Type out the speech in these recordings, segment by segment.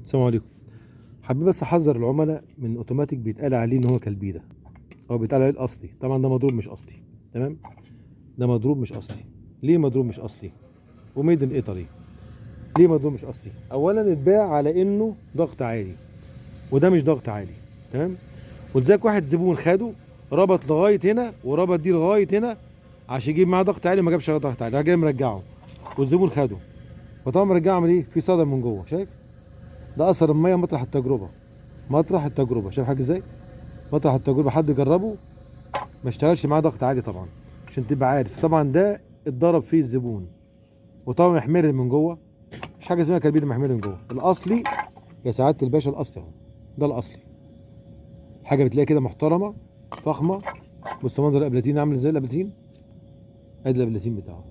السلام عليكم. حابب بس احذر العملاء من اوتوماتيك بيتقال عليه ان هو كالبيدا، او بيتقال عليه الاصلي. طبعا ده مضروب مش اصلي. تمام، ده مضروب مش اصلي. ليه مضروب مش اصلي وميد ان ايطالي؟ ليه مضروب مش اصلي؟ اولا اتباع على انه ضغط عالي، وده مش ضغط عالي. تمام، ولذلك واحد زبون خده ربط لغايه هنا وربط دي لغايه هنا عشان يجيب معاه ضغط عالي، ما جابش ضغط عالي، راح جاي مرجعه والزبون خده، فطبعا مرجعه عمل ايه؟ في صدى من جوه. شايف؟ ده اثر الميه مطرح التجربه. مطرح التجربه، شايف حاجه ازاي؟ مطرح التجربه، حد جربه ما اشتغلش معاه ضغط عالي طبعا، عشان تبقى عارف. طبعا ده اتضرب فيه الزبون، وطبعا محمر من جوه. مفيش حاجه اسمها كلبيد محمر من جوه. الاصلي يا سعاده الباشا، الاصلي اهو، ده الاصلي. حاجه بتلاقي كده محترمه فخمه. بص منظر الابلاتين عامل ازاي. الابلاتين ادي الابلاتين بتاعه،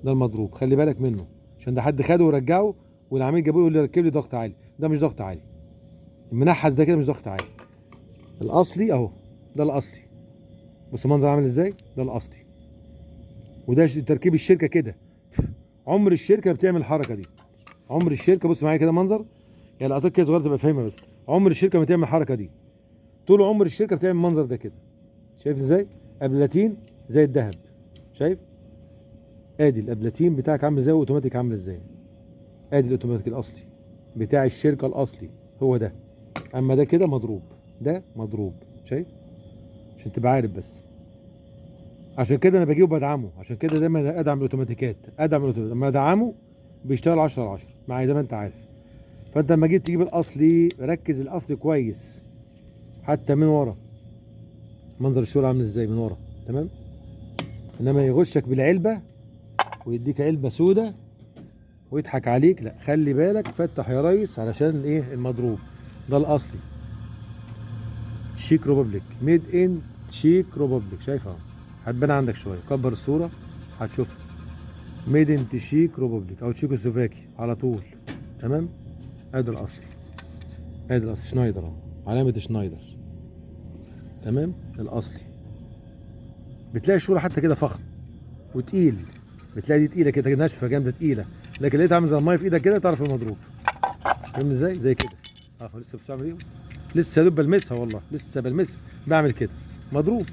ده المضروب. خلي بالك منه، عشان ده حد خده ورجعه والعميل جابه يقول لي ركب لي ضغط عالي. ده مش ضغط عالي. المنحس ده كده مش ضغط عالي. الاصلي اهو، ده الاصلي. بص المنظر عامل ازاي، ده الاصلي. وده تركيب الشركه كده. عمر الشركه بتعمل الحركه دي. عمر الشركه، بص معايا كده منظر، يعني لقطات كده صغيره تبقى فاهمها. بس عمر الشركه ما تعمل الحركه دي. طول عمر الشركه بتعمل المنظر ده كده. شايف ازاي؟ ابلاتين زي الذهب. شايف؟ ادي الابلاتين بتاعك عامل ازاي، واوتوماتيك عامل ازاي. ادي الاوتوماتيك الاصلي بتاع الشركه الاصلي هو ده. اما ده كده مضروب، ده مضروب. شايف؟ عشان تبقى عارف بس. عشان كده انا بجيبه بدعمه. عشان كده دايما ادعم الاوتوماتيكات. ادعم الاوتوماتيك لما ادعمه بيشتغل 10/10 معايا زي ما انت عارف. فانت لما جيت تجيب الاصلي ركز الاصلي كويس، حتى من ورا. منظر الشغل عامل ازاي من ورا. تمام، انما يغشك بالعلبه ويديك علبه سودة ويضحك عليك، لا، خلي بالك، فتح يا ريس، علشان ايه؟ المضروب ده الاصلي. تشيك ريبوبليك، ميد ان تشيك ريبوبليك. شايف اهو، هتبان عندك شويه. كبر الصوره هتشوفها. ميد ان تشيك ريبوبليك او تشيكوسلوفاكي على طول. تمام، ادي الاصلي. ادي الاصلي شنايدر اهو، علامه شنايدر. تمام، الاصلي. بتلاقي الشوره حتى كده فخم وتقيل. بتلاقي دي تقيله كده، ناشفه جامده تقيله، لكن لقيتها عامل زي الميه في ايدك كده تعرف المضروب. فاهم ازاي؟ زي كده اهو. لسه بتعمل ايه؟ بس لسه يا دوب بلمسها، والله لسه بلمسها، بعمل كده مضروب.